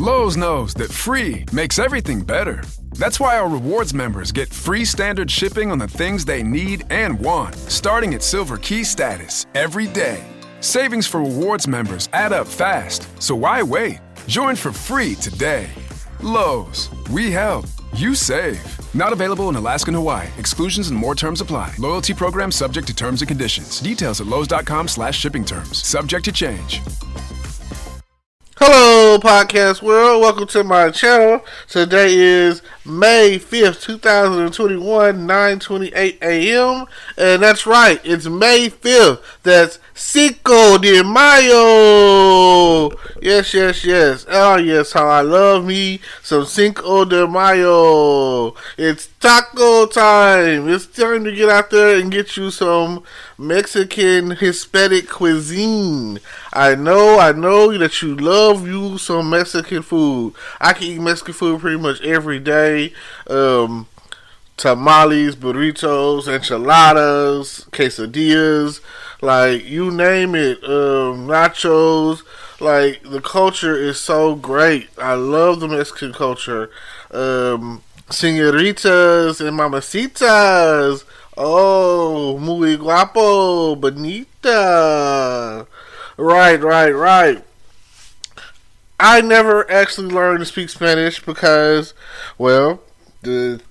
Lowe's knows that free makes everything better. That's why our rewards members get free standard shipping on the things they need and want, starting at Silver Key status every day. Savings for rewards members add up fast, so why wait? Join for free today. Lowe's, we help, you save. Not available in Alaska and Hawaii. Exclusions and more terms apply. Loyalty program subject to terms and conditions. Details at lowes.com/shipping terms. Subject to change. Hello, podcast world. Welcome to my channel. Today is May 5th, 2021, 9:28 a.m. And that's right, it's May 5th. That's Cinco de Mayo. Yes. Oh, yes, how I love me some Cinco de Mayo. It's taco time. It's time to get out there and get you some Mexican Hispanic cuisine. I know that you love you some Mexican food. I can eat Mexican food pretty much every day. Tamales, burritos, enchiladas, quesadillas, like you name it, nachos. Like, the culture is so great. I love the Mexican culture. Señoritas and mamacitas. Oh, muy guapo, bonita. Right. I never actually learned to speak Spanish because, well, the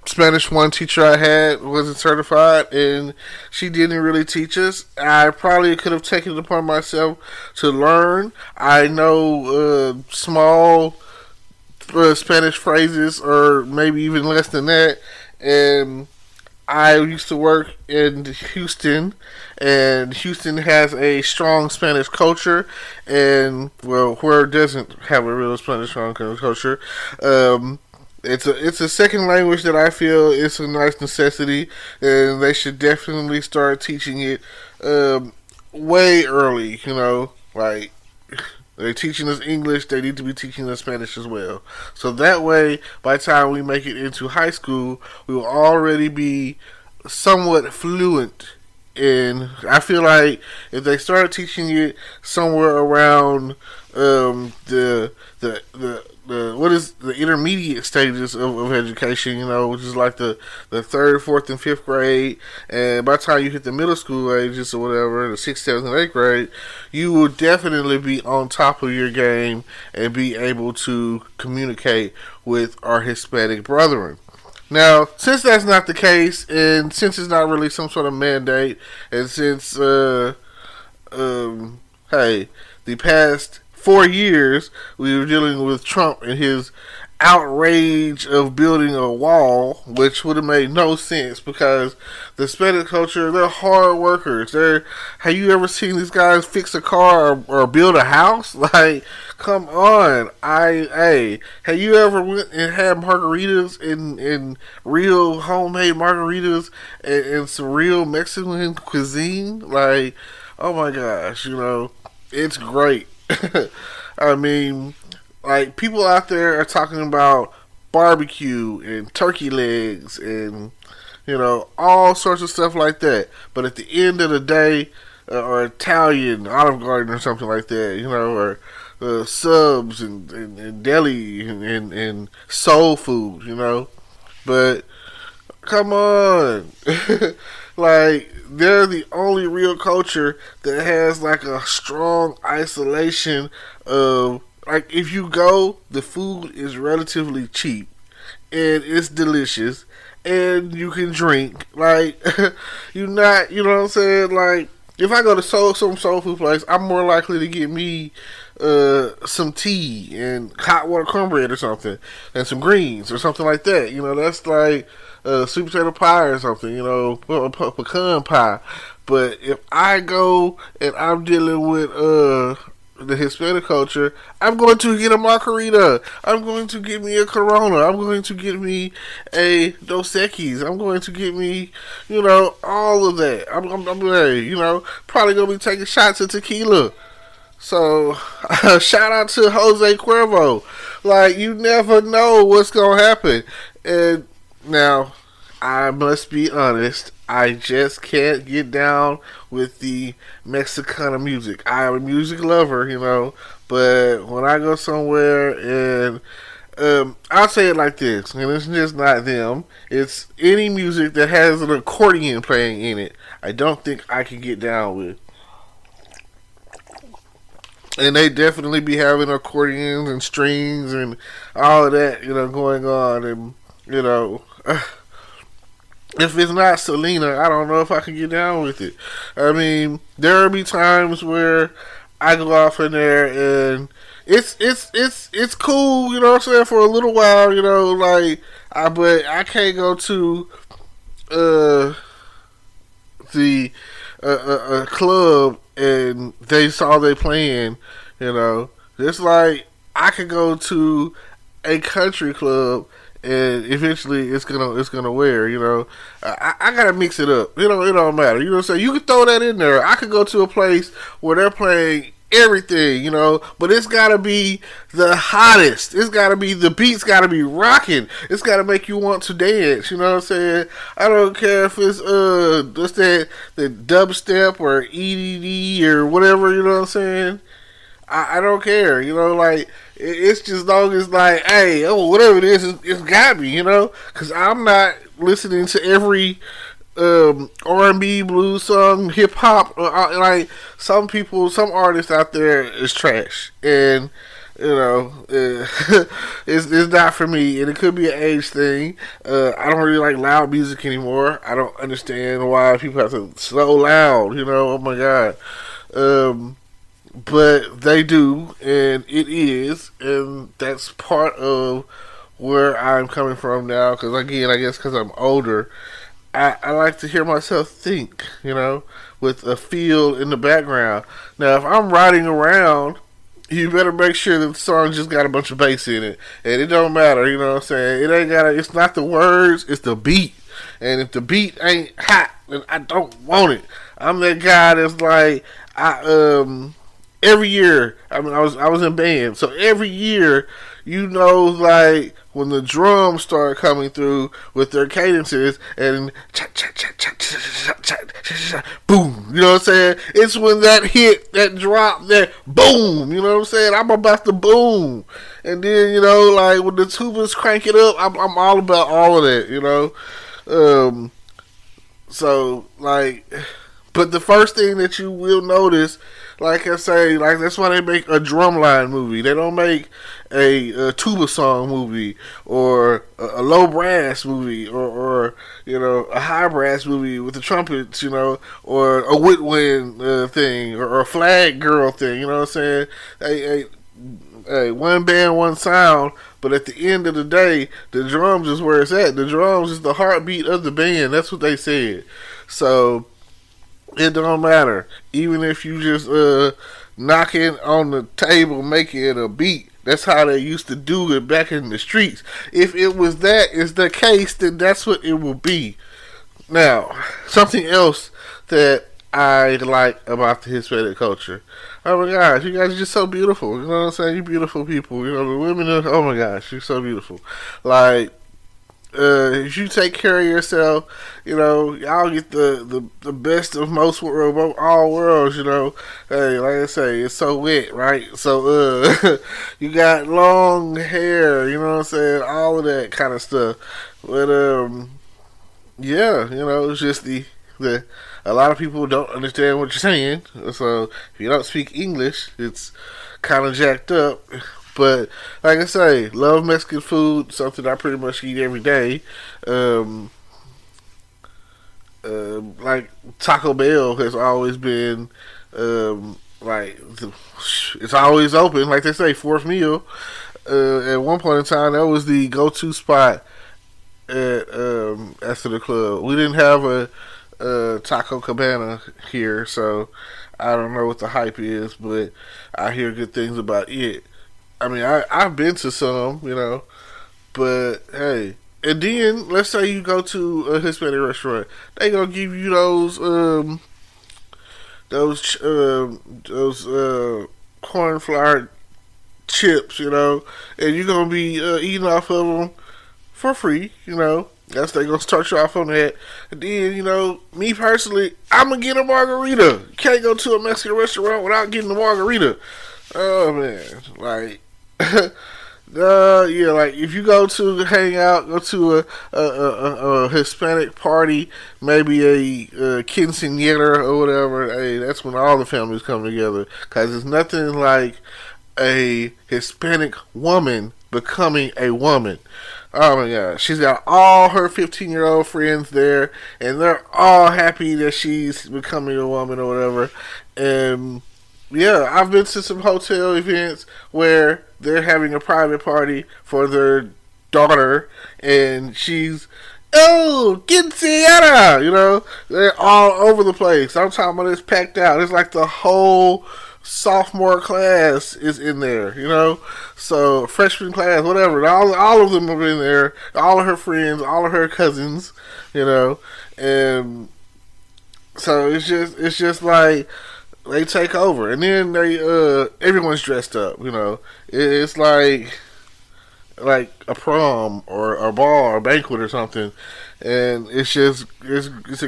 Spanish 1 teacher I had wasn't certified and she didn't really teach us. I probably could have taken it upon myself to learn. I know small Spanish phrases, or maybe even less than that, and I used to work in Houston, and Houston has a strong Spanish culture, and, well, where doesn't have a real Spanish strong culture? It's a second language that I feel is a nice necessity, and they should definitely start teaching it way early, like, they're teaching us English, they need to be teaching us Spanish as well. So that way, by the time we make it into high school, we will already be somewhat fluent in. I feel like if they start teaching it somewhere around the what is the intermediate stages of education, which is like the 3rd, 4th, and 5th grade, and by the time you hit the middle school ages or whatever, the 6th, 7th, and 8th grade, you will definitely be on top of your game and be able to communicate with our Hispanic brethren. Now, since that's not the case, and since it's not really some sort of mandate, and since the past 4 years, we were dealing with Trump and his outrage of building a wall, which would have made no sense because the Hispanic culture, they're hard workers. Have you ever seen these guys fix a car or build a house? Like, come on. Have you ever went and had margaritas in real homemade margaritas and some real Mexican cuisine? Like, oh my gosh, it's great. I mean, like, people out there are talking about barbecue and turkey legs and, all sorts of stuff like that. But at the end of the day, or Italian Olive Garden or something like that, or subs and deli and soul food, But, come on. Like, they're the only real culture that has, like, a strong isolation of, like, if you go, the food is relatively cheap, and it's delicious, and you can drink. Like, you're not, you know what I'm saying? Like, if I go to some soul food place, I'm more likely to get me some tea and hot water cornbread or something, and some greens or something like that. That's like sweet potato pie or something, pecan pie. But if I go and I'm dealing with the Hispanic culture, I'm going to get a margarita. I'm going to get me a Corona. I'm going to get me a Dos Equis. I'm going to get me, all of that. I'm probably going to be taking shots of tequila. So, shout out to Jose Cuervo. Like, you never know what's going to happen. And now, I must be honest, I just can't get down with the Mexicana music. I am a music lover, But when I go somewhere and I'll say it like this, and it's just not them. It's any music that has an accordion playing in it. I don't think I can get down with. And they definitely be having accordions and strings and all of that, going on. And, if it's not Selena, I don't know if I can get down with it. I mean, there will be times where I go off in there and it's cool, what I'm saying, for a little while, but I can't go to the a club and they saw they playing, Just like I could go to a country club and eventually it's gonna wear, I gotta mix it up. It don't matter. You know what I'm saying? You can throw that in there. I could go to a place where they're playing everything, but it's gotta be the hottest. It's gotta be, the beat's gotta be rocking. It's gotta make you want to dance, you know what I'm saying? I don't care if it's just the dubstep or EDD or whatever, you know what I'm saying? I don't care, it's just long as hey, whatever it is, it's got me, because I'm not listening to every R&B, blues song, hip hop. Some artists out there is trash, and it's not for me. And it could be an age thing. I don't really like loud music anymore. I don't understand why people have to so loud. Oh my god. But they do, and it is, and that's part of where I'm coming from now. Because again, I guess because I'm older, I like to hear myself think, with a feel in the background. Now, if I'm riding around, you better make sure that the song just got a bunch of bass in it, and it don't matter, you know what I'm saying? It's not the words, it's the beat. And if the beat ain't hot, then I don't want it. I'm that guy that's every year, I was in band, so every year, when the drums start coming through with their cadences and boom, you know what I'm saying? It's when that hit, that drop, that boom, you know what I'm saying? I'm about to boom. And then, when the tubas crank it up, I'm all about all of that, but the first thing that you will notice, like I say, that's why they make a drumline movie. They don't make a tuba song movie or a low brass movie or a high brass movie with the trumpets, or a woodwind thing or a flag girl thing. You know what I'm saying? Hey, one band, one sound. But at the end of the day, the drums is where it's at. The drums is the heartbeat of the band. That's what they said. So it don't matter. Even if you just knocking on the table, making it a beat. That's how they used to do it back in the streets. If it was that is the case, then that's what it will be. Now, something else that I like about the Hispanic culture. Oh my gosh, you guys are just so beautiful. You know what I'm saying? You're beautiful people. The women are, oh my gosh, you're so beautiful. If you take care of yourself, y'all get the best of all worlds, Hey, like I say, it's so wet, right? So, you got long hair, you know what I'm saying? All of that kind of stuff. But, yeah, it's just a lot of people don't understand what you're saying. So, if you don't speak English, it's kind of jacked up. But, like I say, love Mexican food, something I pretty much eat every day. Like, Taco Bell has always been, it's always open. Like they say, fourth meal. At one point in time, that was the go-to spot after the club. We didn't have a Taco Cabana here, so I don't know what the hype is, but I hear good things about it. I mean, I've been to some, but hey. And then, let's say you go to a Hispanic restaurant. They gonna give you those corn flour chips, and you're gonna be eating off of them for free, That's they gonna start you off on that. And then, me personally, I'm gonna get a margarita. You can't go to a Mexican restaurant without getting a margarita. Oh man, like, yeah, like if you go to hang out, go to a Hispanic party, maybe a quinceañera or whatever. Hey, that's when all the families come together because there's nothing like a Hispanic woman becoming a woman. Oh my God. She's got all her 15-year-old friends there, and they're all happy that she's becoming a woman or whatever. And yeah, I've been to some hotel events where they're having a private party for their daughter, and she's, oh, quinceañera, you know, they're all over the place. I'm talking about it's packed out. It's like the whole sophomore class is in there, you know, so freshman class, whatever. All of them have been there. All of her friends, all of her cousins, you know, and so it's just like they take over, and then they everyone's dressed up. You know, it's like a prom or a ball or a banquet or something, and it's a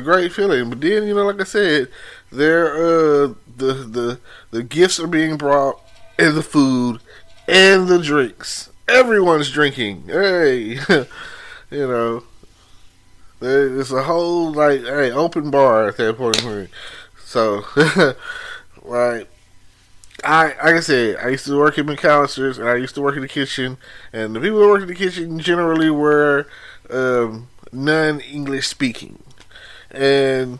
great feeling. But then, you know, like I said, there the gifts are being brought, and the food and the drinks. Everyone's drinking. Hey, you know, it's a whole like open bar at that point. So. Like like I said, I used to work at McAllister's, and I used to work in the kitchen, and the people that work in the kitchen generally were non-English speaking, and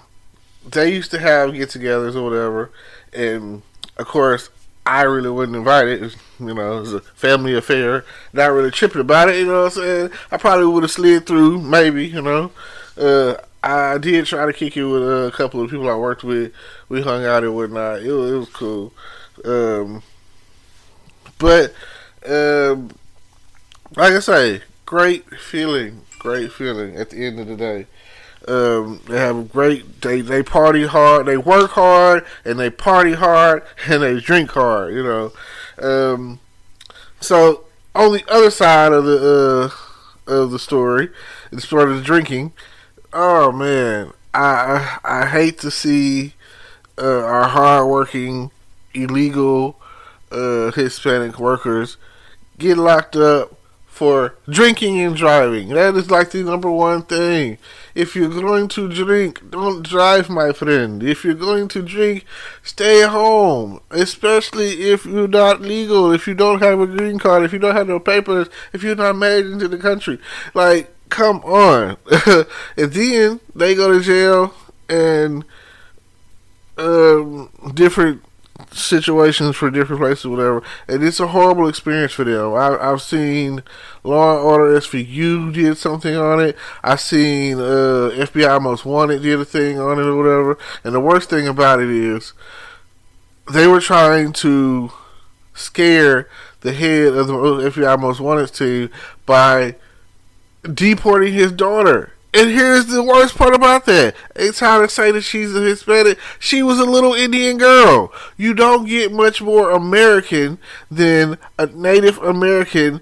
they used to have get-togethers or whatever, and of course, I really wasn't invited. You know, it was a family affair, not really tripping about it, you know what I'm saying? I probably would have slid through, maybe, you know. I did try to kick it with a couple of people I worked with. We hung out and whatnot. It was cool. But like I say, great feeling at the end of the day. They have a great, they party hard, they work hard, and they party hard, and they drink hard, you know. So on the other side of the story, the story of the drinking, oh man, I hate to see our hardworking illegal Hispanic workers get locked up for drinking and driving. That is like the number one thing. If you're going to drink, don't drive, my friend. If you're going to drink, stay home. Especially if you're not legal, if you don't have a green card, if you don't have no papers, if you're not made into the country. Like, come on. And then they go to jail and different situations for different places, whatever, and it's a horrible experience for them. I've seen Law and Order SVU did something on it. I've seen FBI Most Wanted did a thing on it or whatever. And the worst thing about it is they were trying to scare the head of the FBI Most Wanted team by deporting his daughter. And here's the worst part about that. It's how to say that she's a Hispanic. She was a little Indian girl. You don't get much more American than a Native American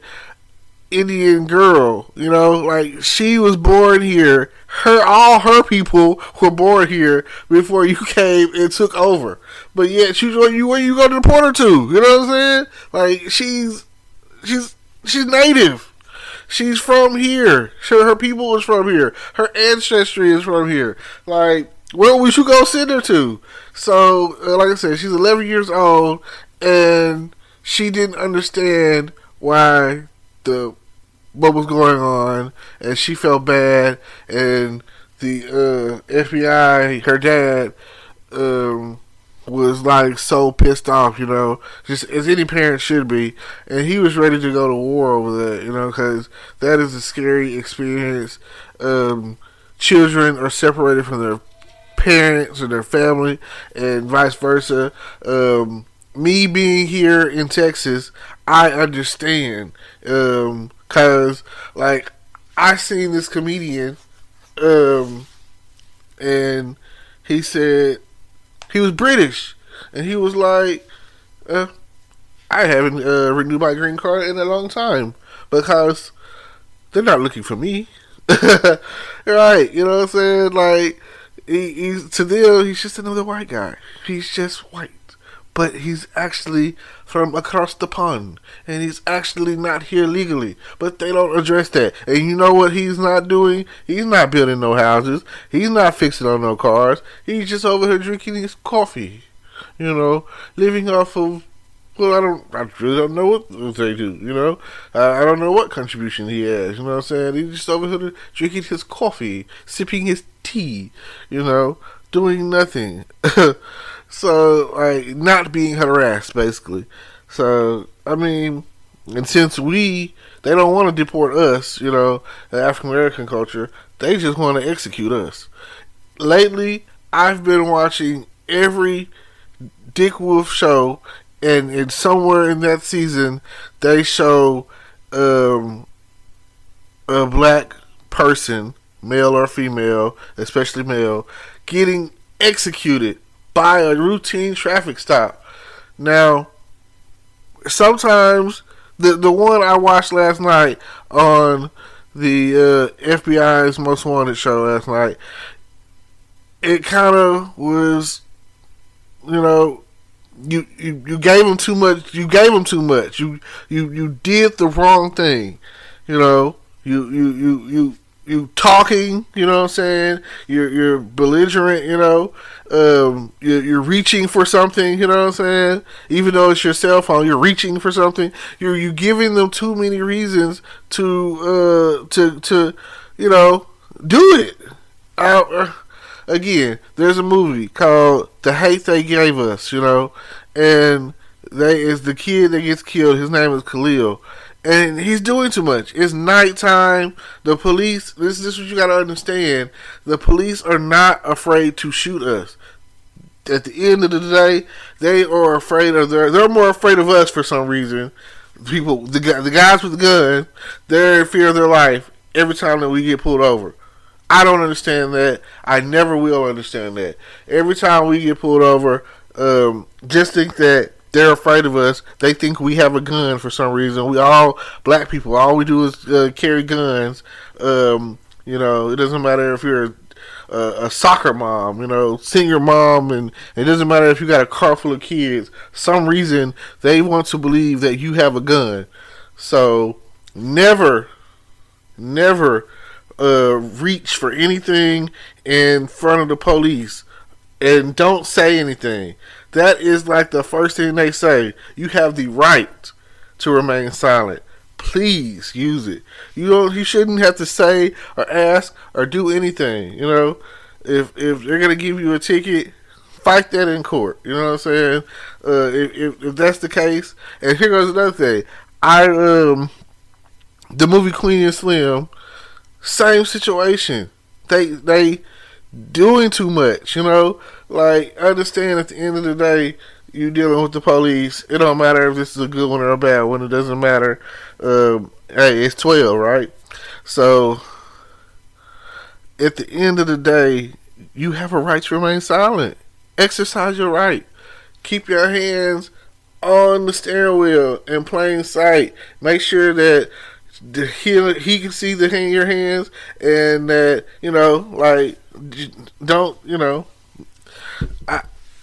Indian girl. You know, like, she was born here. All her people were born here before you came and took over. But yet, where you going to deport her to? You know what I'm saying? Like, she's Native. She's from here. Her people is from here. Her ancestry is from here. Like, where would you go send her to? So, like I said, she's 11 years old, and she didn't understand why what was going on, and she felt bad, and the FBI, her dad, was like so pissed off, you know, just as any parent should be, and he was ready to go to war over that, you know, because that is a scary experience. Children are separated from their parents and their family, and vice versa. Me being here in Texas, I understand, because like I seen this comedian, and he said. He was British, and he was like, I haven't renewed my green card in a long time because they're not looking for me. Right, you know what I'm saying? Like, he's to them, he's just another white guy. He's just white. but he's actually from across the pond, and he's actually not here legally. But they don't address that. And you know what he's not doing? He's not building no houses. He's not fixing on no cars. He's just over here drinking his coffee, living off of. Well, I really don't know what they do, I don't know what contribution he has, you know what I'm saying? He's just over here drinking his coffee, sipping his tea, doing nothing. So, like, not being harassed, basically. So, I mean, and since they don't want to deport us, the African American culture, they just want to execute us. Lately, I've been watching every Dick Wolf show, and somewhere in that season, they show a black person, male or female, especially male, getting executed by a routine traffic stop. Now, sometimes the one I watched last night on the FBI's Most Wanted show last night, it kind of was, you gave him too much. You gave him too much. You did the wrong thing. You talking. You know what I'm saying? You're belligerent. You're reaching for something. You know what I'm saying? Even though it's your cell phone, you're reaching for something. You're giving them too many reasons to do it. Again, there's a movie called The Hate They Gave Us, and is the kid that gets killed. His name is Khalil, and he's doing too much. It's nighttime. The police, this is what you gotta understand. The police are not afraid to shoot us. At the end of the day, they are afraid of they're more afraid of us for some reason. The guys with the gun, they're in fear of their life every time that we get pulled over. I don't understand that. I never will understand that. Every time we get pulled over, just think that they're afraid of us. They think we have a gun for some reason. We all black people. All we do is carry guns. It doesn't matter if you're a soccer mom, senior mom, and it doesn't matter if you got a car full of kids. Some reason they want to believe that you have a gun. So never reach for anything in front of the police, and don't say anything. That is like the first thing they say. You have the right to remain silent. Please use it. You shouldn't have to say or ask or do anything. If they're gonna give you a ticket, fight that in court. You know what I'm saying? If that's the case. And here goes another thing. The movie Queen and Slim. Same situation. They doing too much, Like, understand at the end of the day, you dealing with the police. It don't matter if this is a good one or a bad one. It doesn't matter. Hey, it's 12, right? So, at the end of the day, you have a right to remain silent. Exercise your right. Keep your hands on the steering wheel in plain sight. Make sure that he can see your hands, and that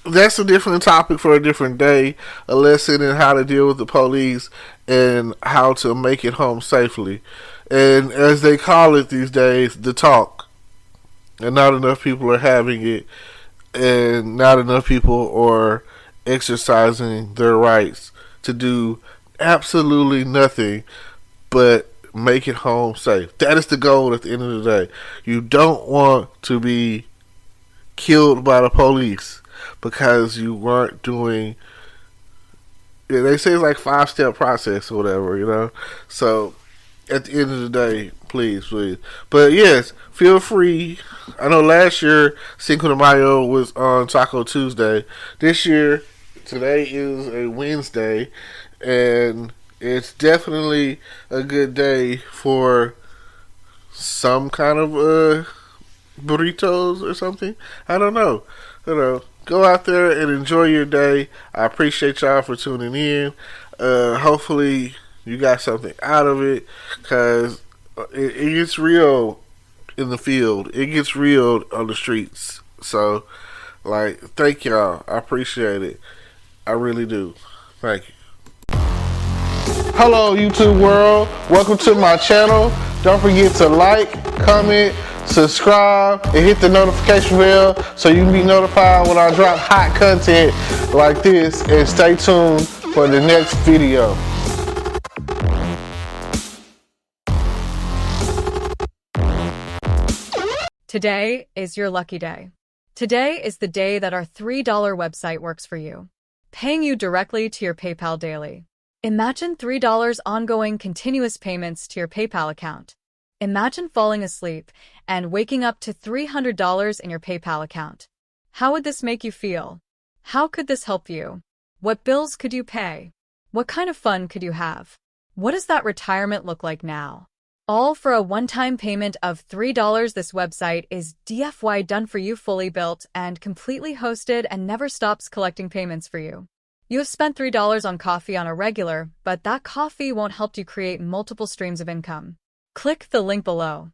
that's a different topic for a different day. A lesson in how to deal with the police and how to make it home safely, and as they call it these days, the talk. And not enough people are having it, and not enough people are exercising their rights to do absolutely nothing but make it home safe. That is the goal at the end of the day. You don't want to be killed by the police because you weren't doing. They say it's like 5-step process or whatever, So at the end of the day, please. But yes, feel free. I know last year Cinco de Mayo was on Taco Tuesday. This year, today is a Wednesday, and it's definitely a good day for some kind of burritos or something. I don't know. Go out there and enjoy your day. I appreciate y'all for tuning in. Hopefully you got something out of it, because it gets real in the field. It gets real on the streets. So, thank y'all. I appreciate it. I really do. Thank you. Hello, YouTube world. Welcome to my channel. Don't forget to like, comment, subscribe, and hit the notification bell so you can be notified when I drop hot content like this. And stay tuned for the next video. Today is your lucky day. Today is the day that our $3 website works for you, paying you directly to your PayPal daily. Imagine $3 ongoing continuous payments to your PayPal account. Imagine falling asleep and waking up to $300 in your PayPal account. How would this make you feel? How could this help you? What bills could you pay? What kind of fun could you have? What does that retirement look like now? All for a one-time payment of $3. This website is DFY done for you, fully built and completely hosted, and never stops collecting payments for you. You have spent $3 on coffee on a regular, but that coffee won't help you create multiple streams of income. Click the link below.